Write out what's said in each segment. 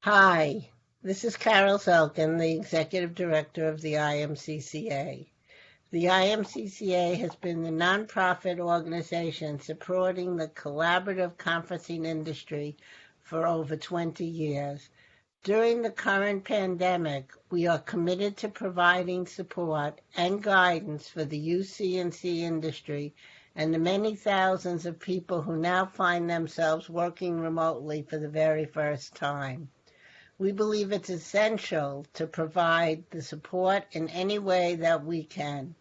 Hi, this is Carol Selkin, the Executive Director of the IMCCA. The IMCCA has been the nonprofit organization supporting the collaborative conferencing industry for over 20 years. During the current pandemic, we are committed to providing support and guidance for the UC&C industry and the many thousands of people who now find themselves working remotely for the very first time. We believe it's essential to provide the support in any way that we can.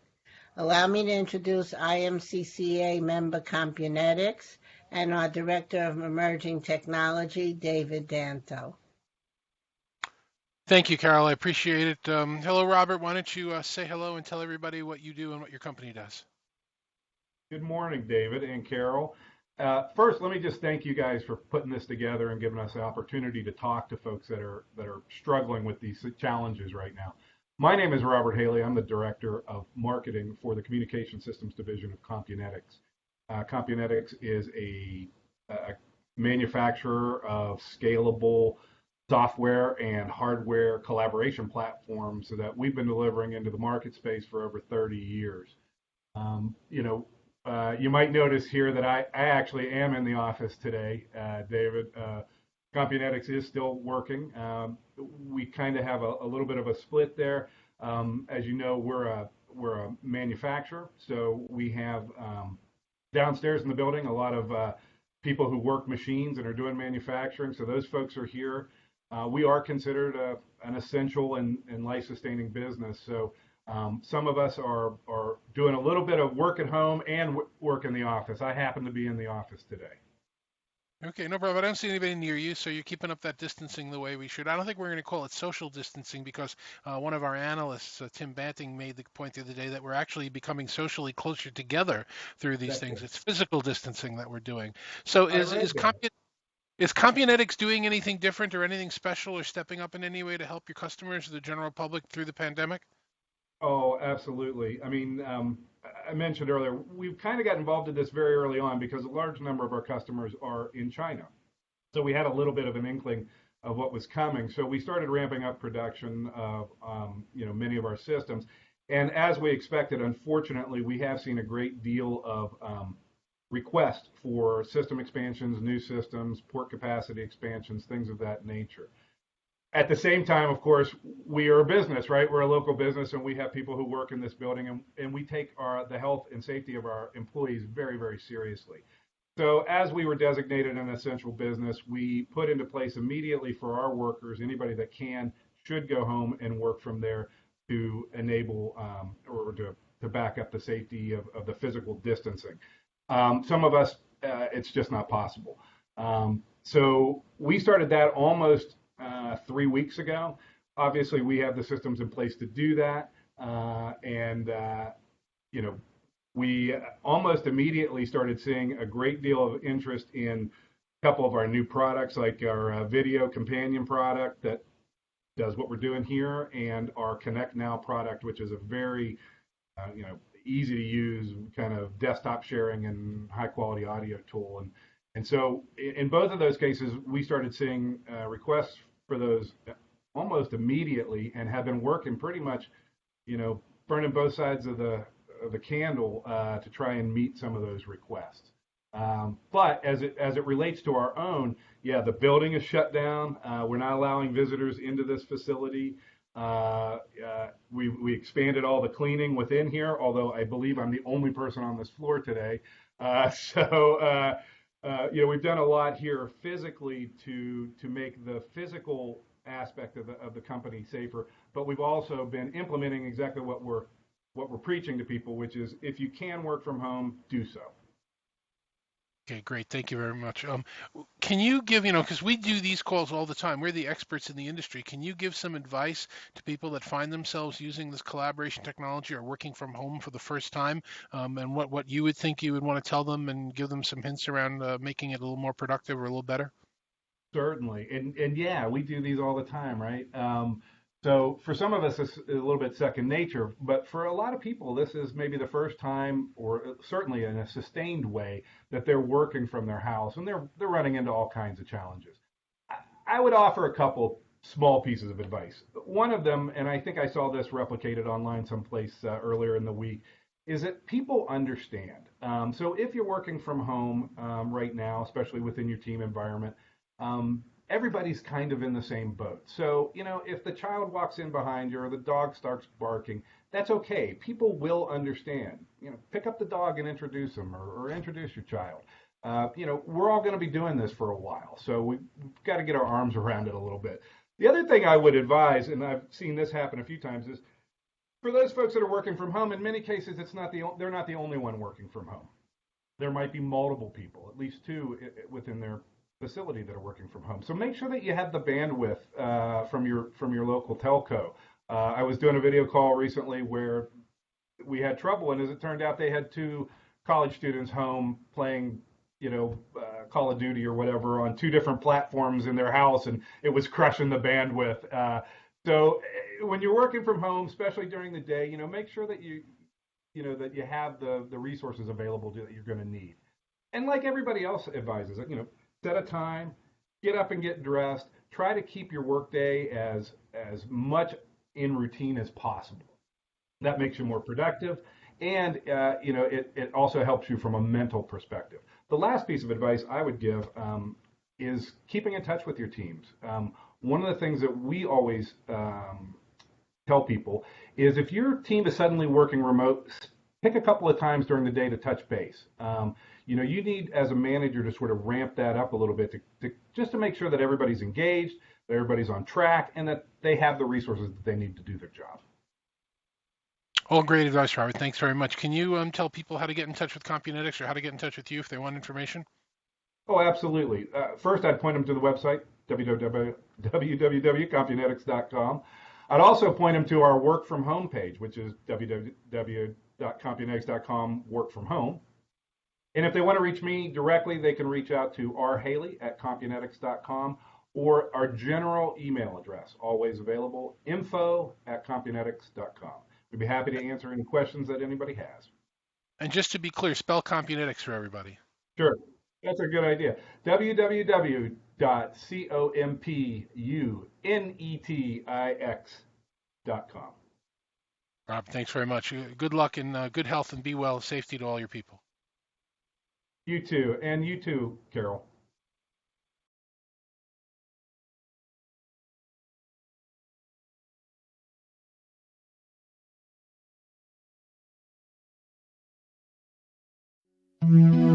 Allow me to introduce IMCCA member Compunetix and our Director of Emerging Technology, David Danto. Thank you, Carol. I appreciate it. Hello, Robert. Why don't you say hello and tell everybody what you do and what your company does? Good morning, David and Carol. First, let me just thank you guys for putting this together and giving us the opportunity to talk to folks that are struggling with these challenges right now. My name is Robert Haley. I'm the Director of Marketing for the Communication Systems Division of Compunetix. Compunetix is a manufacturer of scalable software and hardware collaboration platforms that we've been delivering into the market space for over 30 years. You might notice here that I actually am in the office today, David. Compunetix is still working. We kind of have a little bit of a split there. As you know, we're a manufacturer, so we have downstairs in the building a lot of people who work machines and are doing manufacturing. So those folks are here. We are considered an essential and life-sustaining business. So some of us are doing a little bit of work at home and work in the office. I happen to be in the office today. Okay, no problem. I don't see anybody near you, so you're keeping up that distancing the way we should. I don't think we're going to call it social distancing because one of our analysts, Tim Banting, made the point the other day that we're actually becoming socially closer together through these things. It's physical distancing that we're doing. So is Compunetix doing anything different or anything special or stepping up in any way to help your customers or the general public through the pandemic? Oh, absolutely. I mean, I mentioned earlier, we've kind of got involved in this very early on because a large number of our customers are in China. So we had a little bit of an inkling of what was coming. So we started ramping up production of, many of our systems. And as we expected, unfortunately, we have seen a great deal of requests for system expansions, new systems, port capacity expansions, things of that nature. At the same time, of course, we are a business, right? We're a local business, and we have people who work in this building, and we take the health and safety of our employees very, very seriously. So as we were designated an essential business, we put into place immediately for our workers, anybody that should go home and work from there to enable or to back up the safety of the physical distancing. Some of us, it's just not possible. So we started that almost 3 weeks ago. Obviously, we have the systems in place to do that. We almost immediately started seeing a great deal of interest in a couple of our new products, like our video companion product that does what we're doing here, and our Connect Now product, which is a very, easy to use kind of desktop sharing and high quality audio tool. And so in both of those cases, we started seeing requests for those almost immediately and have been working pretty much, burning both sides of the candle to try and meet some of those requests. But as it relates to our own, the building is shut down. We're not allowing visitors into this facility. We expanded all the cleaning within here, although I believe I'm the only person on this floor today. We've done a lot here physically to make the physical aspect of the company safer, but we've also been implementing exactly what we're preaching to people, which is if you can work from home, do so. Okay, great. Thank you very much. Can you give, because we do these calls all the time, we're the experts in the industry. Can you give some advice to people that find themselves using this collaboration technology or working from home for the first time, and what you would think you would want to tell them and give them some hints around making it a little more productive or a little better? Certainly. And we do these all the time, right? So for some of us, it's a little bit second nature, but for a lot of people, this is maybe the first time, or certainly in a sustained way, that they're working from their house, and they're running into all kinds of challenges. I would offer a couple small pieces of advice. One of them, and I think I saw this replicated online someplace earlier in the week, is that people understand. So if you're working from home right now, especially within your team environment, everybody's kind of in the same boat. So, if the child walks in behind you or the dog starts barking, that's okay. People will understand. Pick up the dog and introduce them, or introduce your child. We're all going to be doing this for a while, so we've got to get our arms around it a little bit. The other thing I would advise, and I've seen this happen a few times, is for those folks that are working from home, in many cases, they're not the only one working from home. There might be multiple people, at least two within their facility that are working from home. So make sure that you have the bandwidth from your local telco. I was doing a video call recently where we had trouble, and as it turned out, they had two college students home playing, Call of Duty or whatever on two different platforms in their house, and it was crushing the bandwidth. So when you're working from home, especially during the day, make sure that you have the resources available that you're going to need. And like everybody else advises, set a time, get up and get dressed. Try to keep your workday as much in routine as possible. That makes you more productive, and it also helps you from a mental perspective. The last piece of advice I would give is keeping in touch with your teams. One of the things that we always tell people is if your team is suddenly working remote, pick a couple of times during the day to touch base. You need, as a manager, to sort of ramp that up a little bit just to make sure that everybody's engaged, that everybody's on track, and that they have the resources that they need to do their job. All great advice, Robert. Thanks very much. Can you tell people how to get in touch with Compunetix or how to get in touch with you if they want information? Oh, absolutely. First, I'd point them to the website, www.compunetix.com. I'd also point them to our work from home page, which is www.compunetix.com work from home. And if they want to reach me directly, they can reach out to rhaley@compunetix.com or our general email address, always available, info@compunetix.com. We'd be happy to answer any questions that anybody has. And just to be clear, spell Compunetix for everybody. Sure. That's a good idea. www.compunetix.com. Rob, thanks very much. Good luck and good health and be well. Safety to all your people. You too. And you too, Carol. Mm-hmm.